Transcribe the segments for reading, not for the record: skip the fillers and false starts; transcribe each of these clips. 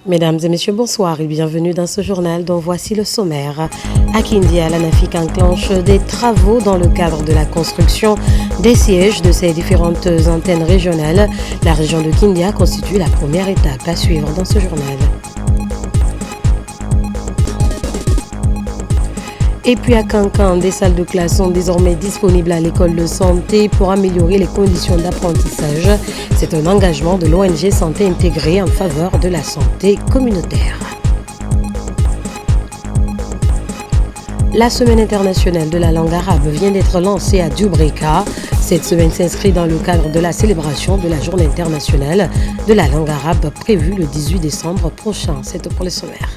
Mesdames et messieurs, bonsoir et bienvenue dans ce journal dont voici le sommaire. À Kindia, l'ANAFIC enclenche des travaux dans le cadre de la construction des sièges de ses différentes antennes régionales. La région de Kindia constitue la première étape à suivre dans ce journal. Et puis à Cancan, des salles de classe sont désormais disponibles à l'école de santé pour améliorer les conditions d'apprentissage. C'est un engagement de l'ONG Santé Intégrée en faveur de la santé communautaire. La semaine internationale de la langue arabe vient d'être lancée à Dubreka. Cette semaine s'inscrit dans le cadre de la célébration de la journée internationale de la langue arabe prévue le 18 décembre prochain. C'est tout pour le sommaire.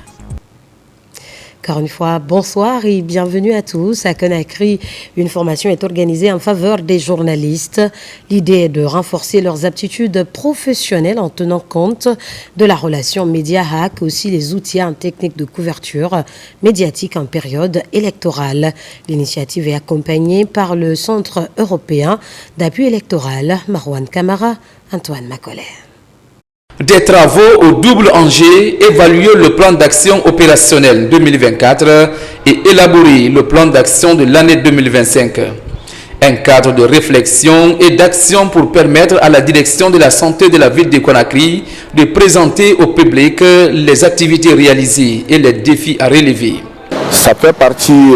Encore une fois, bonsoir et bienvenue à tous. À Conakry, une formation est organisée en faveur des journalistes. L'idée est de renforcer leurs aptitudes professionnelles en tenant compte de la relation média-hack, aussi les outils en technique de couverture médiatique en période électorale. L'initiative est accompagnée par le Centre européen d'appui électoral. Marwan Kamara, Antoine Macollet. Des travaux au double enjeu, évaluer le plan d'action opérationnel 2024 et élaborer le plan d'action de l'année 2025. Un cadre de réflexion et d'action pour permettre à la direction de la santé de la ville de Conakry de présenter au public les activités réalisées et les défis à relever. Ça fait partie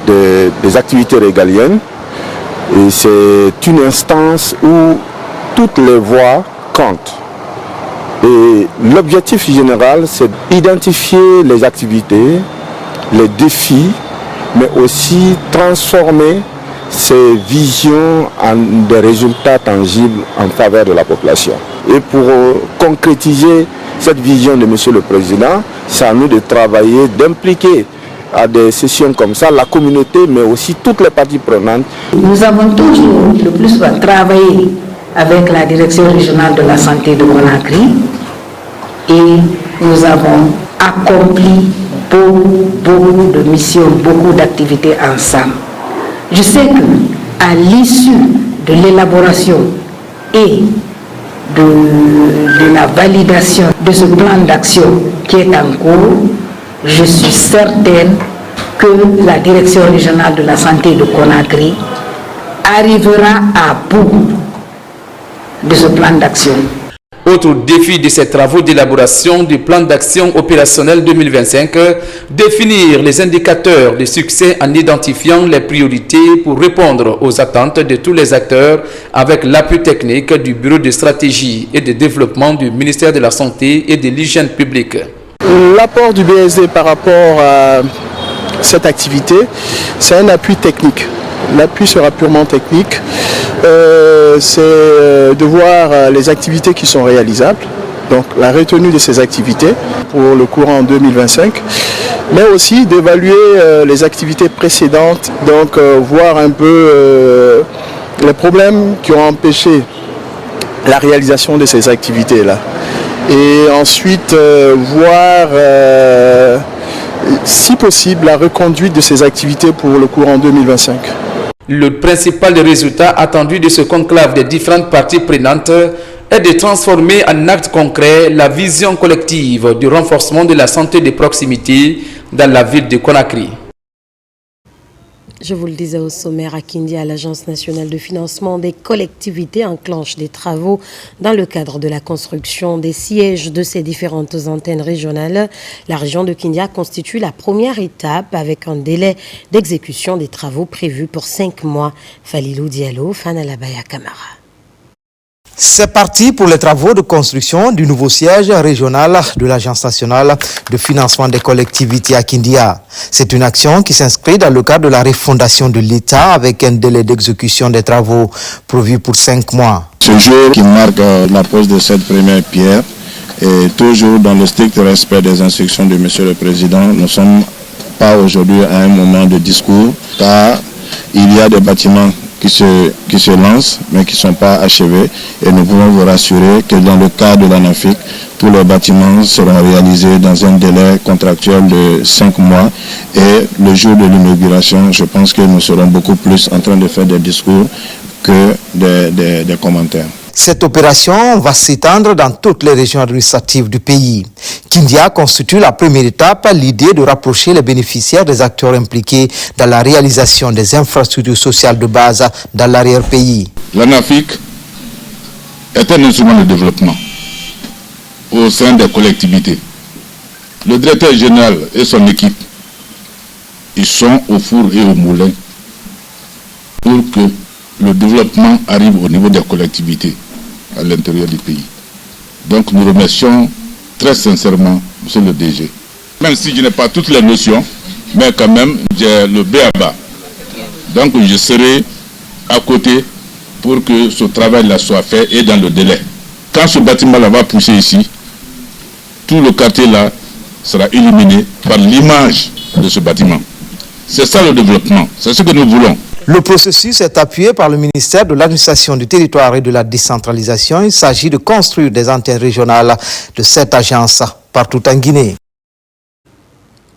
des activités régaliennes et c'est une instance où toutes les voix comptent. Et l'objectif général, c'est d'identifier les activités, les défis, mais aussi transformer ces visions en des résultats tangibles en faveur de la population. Et pour concrétiser cette vision de M. le Président, c'est à nous de travailler, d'impliquer à des sessions comme ça la communauté, mais aussi toutes les parties prenantes. Nous avons toujours le plus souvent travaillé avec la direction régionale de la santé de Conakry et nous avons accompli beaucoup de missions, beaucoup d'activités ensemble. Je sais qu'à l'issue de l'élaboration et de la validation de ce plan d'action qui est en cours, je suis certaine que la direction régionale de la santé de Conakry arrivera à bout de ce plan d'action. Autre défi de ces travaux d'élaboration du plan d'action opérationnel 2025, définir les indicateurs de succès en identifiant les priorités pour répondre aux attentes de tous les acteurs avec l'appui technique du Bureau de stratégie et de développement du ministère de la Santé et de l'Hygiène publique. L'apport du BSD par rapport à cette activité, c'est un appui technique. L'appui sera purement technique. C'est de voir les activités qui sont réalisables, donc la retenue de ces activités pour le courant 2025, mais aussi d'évaluer les activités précédentes, donc voir un peu les problèmes qui ont empêché la réalisation de ces activités-là. Et ensuite voir si possible la reconduite de ces activités pour le courant 2025. Le principal résultat attendu de ce conclave des différentes parties prenantes est de transformer en acte concret la vision collective du renforcement de la santé de proximité dans la ville de Conakry. Je vous le disais au sommaire, à Kindia, l'Agence nationale de financement des collectivités enclenche des travaux dans le cadre de la construction des sièges de ces différentes antennes régionales. La région de Kindia constitue la première étape avec un délai d'exécution des travaux prévus pour 5 mois. Falilou Diallo, Fanalabaya Kamara. C'est parti pour les travaux de construction du nouveau siège régional de l'Agence nationale de financement des collectivités à Kindia. C'est une action qui s'inscrit dans le cadre de la refondation de l'État avec un délai d'exécution des travaux prévu pour 5 mois. Ce jour qui marque la pose de cette première pierre et toujours dans le strict respect des instructions de M. le Président, nous ne sommes pas aujourd'hui à un moment de discours car il y a des bâtiments qui se lancent mais qui ne sont pas achevés et nous pouvons vous rassurer que dans le cadre de l'ANAFIC, tous les bâtiments seront réalisés dans un délai contractuel de 5 mois et le jour de l'inauguration, je pense que nous serons beaucoup plus en train de faire des discours que des commentaires. Cette opération va s'étendre dans toutes les régions administratives du pays. Kindia constitue la première étape, l'idée de rapprocher les bénéficiaires des acteurs impliqués dans la réalisation des infrastructures sociales de base dans l'arrière-pays. L'ANAFIC est un instrument de développement au sein des collectivités. Le directeur général et son équipe, ils sont au four et au moulin pour que le développement arrive au niveau des collectivités à l'intérieur du pays. Donc nous remercions très sincèrement M. le DG. Même si je n'ai pas toutes les notions, mais quand même j'ai le B.A.B.A. Donc je serai à côté pour que ce travail-là soit fait et dans le délai. Quand ce bâtiment-là va pousser ici, tout le quartier-là sera illuminé par l'image de ce bâtiment. C'est ça le développement, c'est ce que nous voulons. Le processus est appuyé par le ministère de l'administration du territoire et de la décentralisation. Il s'agit de construire des antennes régionales de cette agence partout en Guinée.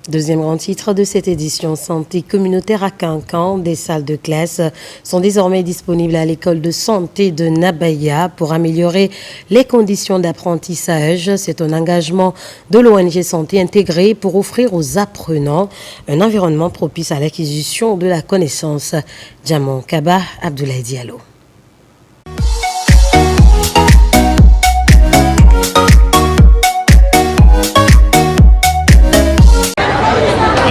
Deuxième grand titre de cette édition, santé communautaire à Kankan. Des salles de classe sont désormais disponibles à l'école de santé de Nabaya pour améliorer les conditions d'apprentissage. C'est un engagement de l'ONG Santé intégré pour offrir aux apprenants un environnement propice à l'acquisition de la connaissance. Djamon Kaba, Abdoulaye Diallo.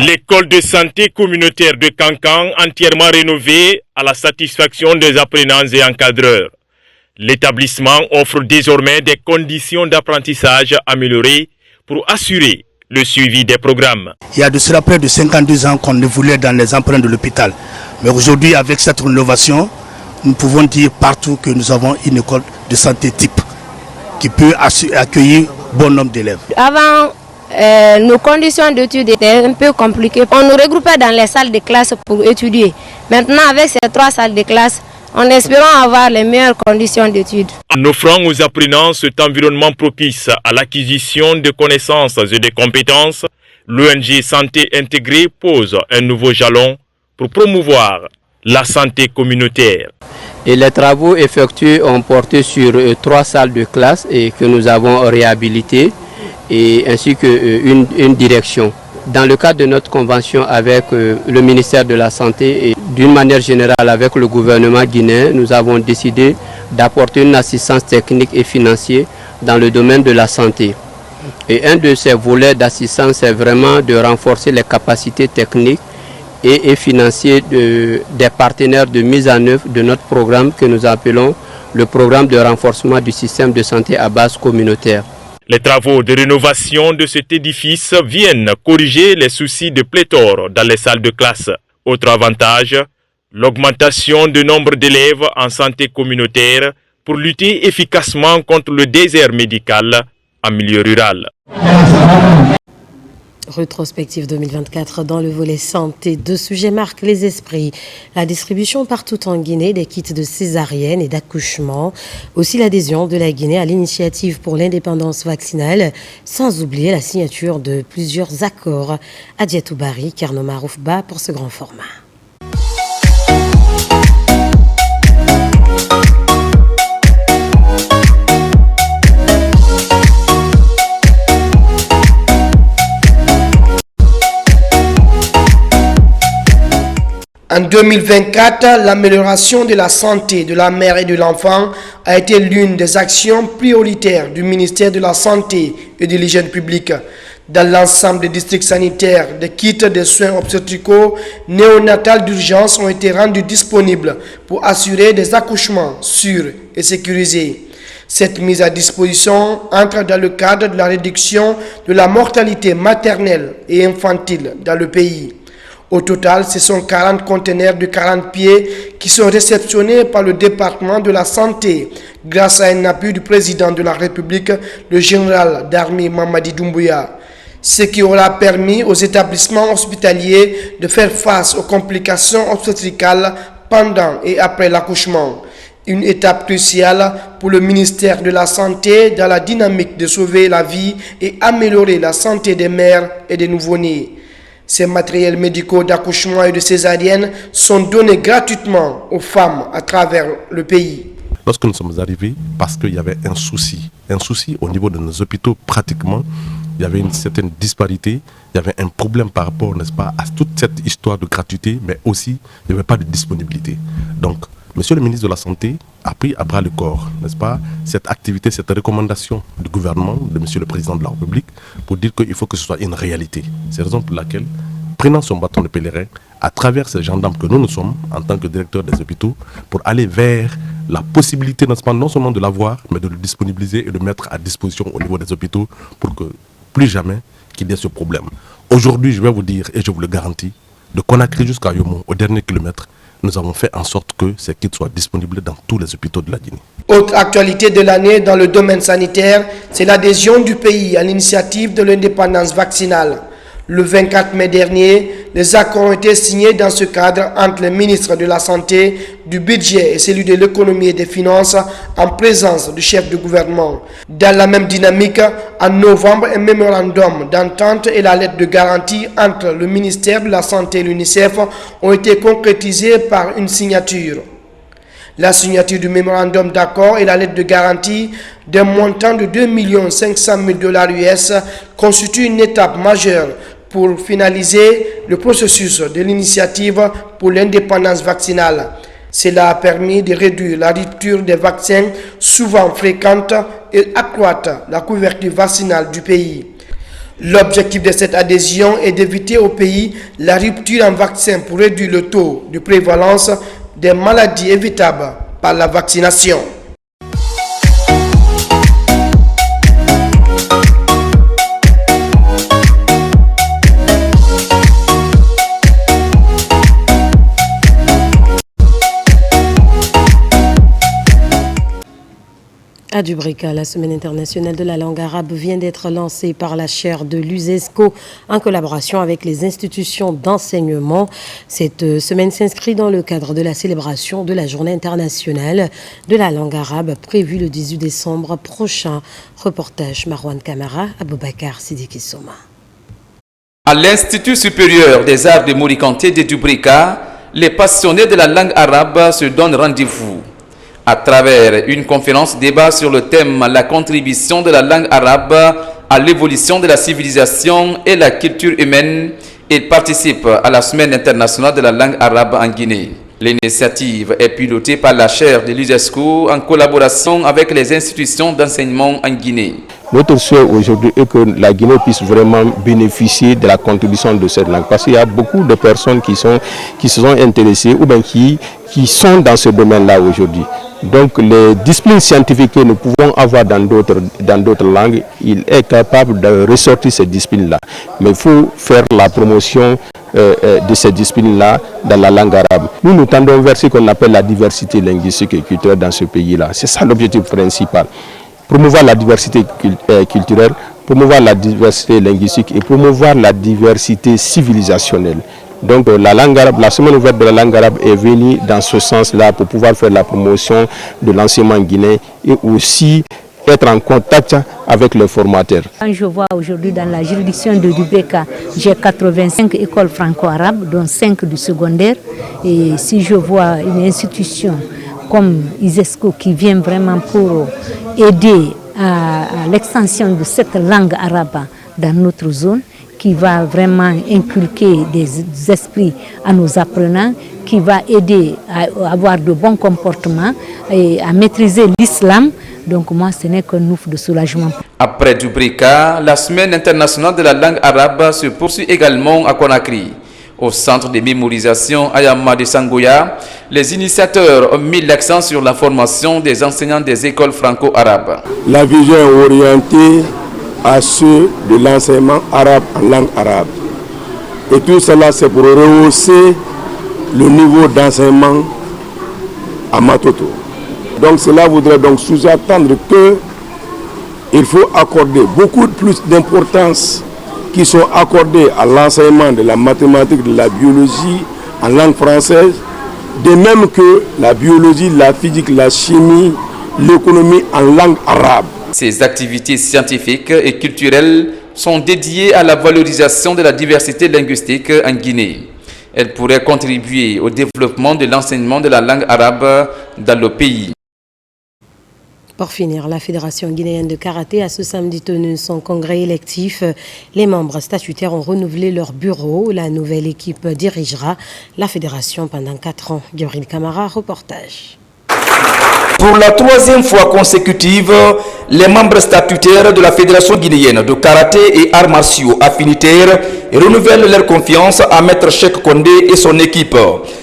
L'école de santé communautaire de Kankan, entièrement rénovée à la satisfaction des apprenants et encadreurs. L'établissement offre désormais des conditions d'apprentissage améliorées pour assurer le suivi des programmes. Il y a de cela près de 52 ans qu'on évoluait dans les emprunts de l'hôpital. Mais aujourd'hui, avec cette rénovation, nous pouvons dire partout que nous avons une école de santé type qui peut accueillir bon nombre d'élèves. Avant, nos conditions d'études étaient un peu compliquées. On nous regroupait dans les salles de classe pour étudier. Maintenant, avec ces 3 salles de classe, en espérant avoir les meilleures conditions d'études. En offrant aux apprenants cet environnement propice à l'acquisition de connaissances et de compétences, l'ONG Santé Intégrée pose un nouveau jalon pour promouvoir la santé communautaire. Et les travaux effectués ont porté sur 3 salles de classe et que nous avons réhabilitées, et ainsi qu'une direction. Dans le cadre de notre convention avec le ministère de la Santé et d'une manière générale avec le gouvernement guinéen, nous avons décidé d'apporter une assistance technique et financière dans le domaine de la santé. Et un de ces volets d'assistance, c'est vraiment de renforcer les capacités techniques et financières des partenaires de mise en œuvre de notre programme que nous appelons le programme de renforcement du système de santé à base communautaire. Les travaux de rénovation de cet édifice viennent corriger les soucis de pléthore dans les salles de classe. Autre avantage, l'augmentation du nombre d'élèves en santé communautaire pour lutter efficacement contre le désert médical en milieu rural. Rétrospective 2024 dans le volet santé. 2 sujets marquent les esprits. La distribution partout en Guinée des kits de césarienne et d'accouchement. Aussi l'adhésion de la Guinée à l'initiative pour l'indépendance vaccinale, sans oublier la signature de plusieurs accords. Adjetou Bari, Kerno Maroufba pour ce grand format. En 2024, l'amélioration de la santé de la mère et de l'enfant a été l'une des actions prioritaires du ministère de la Santé et de l'Hygiène publique. Dans l'ensemble des districts sanitaires, des kits de soins obstétricaux néonatales d'urgence ont été rendus disponibles pour assurer des accouchements sûrs et sécurisés. Cette mise à disposition entre dans le cadre de la réduction de la mortalité maternelle et infantile dans le pays. Au total, ce sont 40 conteneurs de 40 pieds qui sont réceptionnés par le département de la santé grâce à un appui du président de la République, le général d'armée Mamadi Doumbouya. Ce qui aura permis aux établissements hospitaliers de faire face aux complications obstétricales pendant et après l'accouchement. Une étape cruciale pour le ministère de la Santé dans la dynamique de sauver la vie et améliorer la santé des mères et des nouveau-nés. Ces matériels médicaux d'accouchement et de césarienne sont donnés gratuitement aux femmes à travers le pays. Lorsque nous sommes arrivés, parce qu'il y avait un souci au niveau de nos hôpitaux, pratiquement, il y avait une certaine disparité, il y avait un problème par rapport, n'est-ce pas, à toute cette histoire de gratuité, mais aussi, il n'y avait pas de disponibilité. Donc, Monsieur le ministre de la Santé a pris à bras le corps, n'est-ce pas, cette activité, cette recommandation du gouvernement, de Monsieur le Président de la République, pour dire qu'il faut que ce soit une réalité. C'est la raison pour laquelle, prenant son bâton de pèlerin, à travers ces gendarmes que nous sommes, en tant que directeur des hôpitaux, pour aller vers la possibilité, n'est-ce pas, non seulement de l'avoir, mais de le disponibiliser et de le mettre à disposition au niveau des hôpitaux pour que plus jamais qu'il y ait ce problème. Aujourd'hui, je vais vous dire, et je vous le garantis, de Conakry jusqu'à Yomo, au dernier kilomètre, nous avons fait en sorte que ces kits soient disponibles dans tous les hôpitaux de la Guinée. Autre actualité de l'année dans le domaine sanitaire, c'est l'adhésion du pays à l'initiative de l'indépendance vaccinale. Le 24 mai dernier, les accords ont été signés dans ce cadre entre le ministre de la Santé, du Budget et celui de l'Économie et des Finances en présence du chef de gouvernement. Dans la même dynamique, en novembre, un mémorandum d'entente et la lettre de garantie entre le ministère de la Santé et l'UNICEF ont été concrétisés par une signature. La signature du mémorandum d'accord et la lettre de garantie d'un montant de 2 500 000 $ US constitue une étape majeure pour finaliser le processus de l'initiative pour l'indépendance vaccinale. Cela a permis de réduire la rupture des vaccins souvent fréquente et accroître la couverture vaccinale du pays. L'objectif de cette adhésion est d'éviter au pays la rupture en vaccin pour réduire le taux de prévalence des maladies évitables par la vaccination. À Dubrika, la Semaine internationale de la langue arabe vient d'être lancée par la chaire de l'USESCO en collaboration avec les institutions d'enseignement. Cette semaine s'inscrit dans le cadre de la célébration de la Journée internationale de la langue arabe prévue le 18 décembre prochain. Reportage Marwan Kamara, Aboubakar Sidiki Soma. À l'Institut supérieur des arts de Morikanté de Dubrika, les passionnés de la langue arabe se donnent rendez-vous. À travers une conférence débat sur le thème « La contribution de la langue arabe à l'évolution de la civilisation et la culture humaine », il participe à la Semaine internationale de la langue arabe en Guinée. L'initiative est pilotée par la chaire de l'USESCO en collaboration avec les institutions d'enseignement en Guinée. Notre souhait aujourd'hui est que la Guinée puisse vraiment bénéficier de la contribution de cette langue. Parce qu'il y a beaucoup de personnes qui se sont intéressées ou bien qui sont dans ce domaine-là aujourd'hui. Donc les disciplines scientifiques que nous pouvons avoir dans d'autres langues, il est capable de ressortir ces disciplines-là. Mais il faut faire la promotion de ces disciplines-là dans la langue arabe. Nous tendons vers ce qu'on appelle la diversité linguistique et culturelle dans ce pays-là. C'est ça l'objectif principal. Promouvoir la diversité culturelle, promouvoir la diversité linguistique et promouvoir la diversité civilisationnelle. Donc la langue arabe, la semaine ouverte de la langue arabe est venue dans ce sens-là pour pouvoir faire la promotion de l'enseignement guinéen et aussi être en contact avec les formateurs. Quand je vois aujourd'hui dans la juridiction de Dubrika, j'ai 85 écoles franco-arabes, dont 5 du secondaire. Et si je vois une institution comme ISESCO qui vient vraiment pour aider à l'extension de cette langue arabe dans notre zone, qui va vraiment inculquer des esprits à nos apprenants, qui va aider à avoir de bons comportements et à maîtriser l'islam. Donc moi, ce n'est qu'un ouf de soulagement. Après Dubrika, la Semaine internationale de la langue arabe se poursuit également à Conakry. Au centre de mémorisation Ayama de Sangoya, les initiateurs ont mis l'accent sur la formation des enseignants des écoles franco-arabes. La vision est orientée à ceux de l'enseignement arabe en langue arabe. Et tout cela, c'est pour rehausser le niveau d'enseignement à Matoto. Donc cela voudrait donc sous-entendre qu'il faut accorder beaucoup plus d'importance qui sont accordées à l'enseignement de la mathématique, de la biologie en langue française, de même que la biologie, la physique, la chimie, l'économie en langue arabe. Ces activités scientifiques et culturelles sont dédiées à la valorisation de la diversité linguistique en Guinée. Elles pourraient contribuer au développement de l'enseignement de la langue arabe dans le pays. Pour finir, la Fédération guinéenne de karaté a ce samedi tenu son congrès électif. Les membres statutaires ont renouvelé leur bureau. La nouvelle équipe dirigera la fédération pendant 4 ans. Gabriel Camara, reportage. Pour la 3e fois consécutive, les membres statutaires de la Fédération guinéenne de karaté et arts martiaux affinitaires renouvellent leur confiance à Maître Cheikh Condé et son équipe.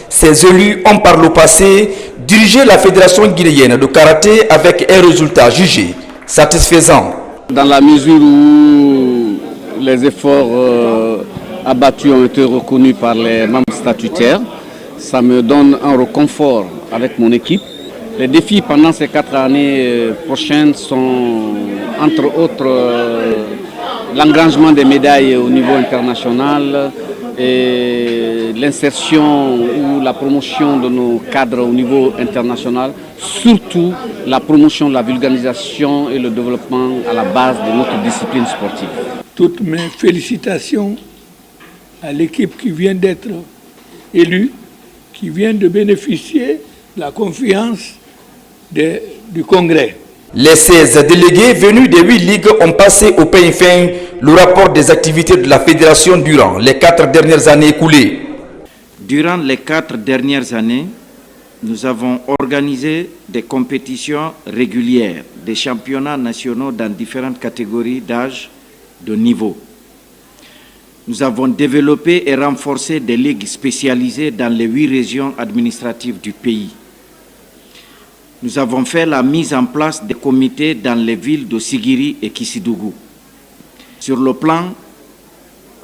Ces élus ont par le passé dirigé la Fédération guinéenne de karaté avec un résultat jugé satisfaisant. Dans la mesure où les efforts abattus ont été reconnus par les membres statutaires, ça me donne un réconfort avec mon équipe. Les défis pendant ces 4 années prochaines sont, entre autres, l'engrangement des médailles au niveau international et l'insertion ou la promotion de nos cadres au niveau international, surtout la promotion de la vulgarisation et le développement à la base de notre discipline sportive. Toutes mes félicitations à l'équipe qui vient d'être élue, qui vient de bénéficier de la confiance du Congrès. Les 16 délégués venus des 8 ligues ont passé au peigne fin le rapport des activités de la Fédération durant les 4 dernières années écoulées. Durant les 4 dernières années, nous avons organisé des compétitions régulières, des championnats nationaux dans différentes catégories d'âge, de niveau. Nous avons développé et renforcé des ligues spécialisées dans les 8 régions administratives du pays. Nous avons fait la mise en place des comités dans les villes de Sigiri et Kissidougou. Sur le plan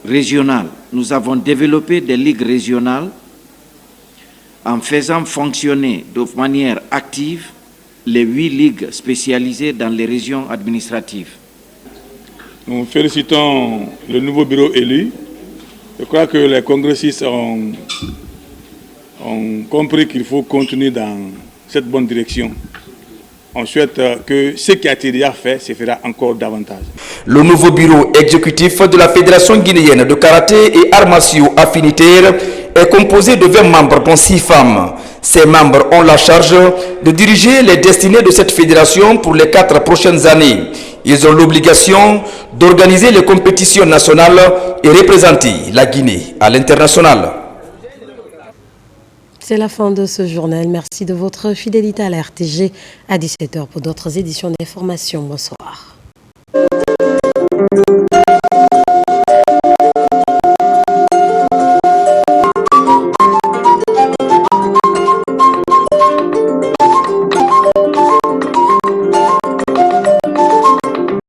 régional, nous avons développé des ligues régionales en faisant fonctionner de manière active les 8 ligues spécialisées dans les régions administratives. Nous félicitons le nouveau bureau élu. Je crois que les congressistes ont compris qu'il faut continuer dans cette bonne direction. On souhaite que ce qui a été déjà fait se fera encore davantage. Le nouveau bureau exécutif de la Fédération guinéenne de karaté et arts martiaux affinitaires est composé de 20 membres, dont 6 femmes. Ces membres ont la charge de diriger les destinées de cette fédération pour les 4 prochaines années. Ils ont l'obligation d'organiser les compétitions nationales et représenter la Guinée à l'international. C'est la fin de ce journal. Merci de votre fidélité à la RTG. À 17h pour d'autres éditions d'information. Bonsoir.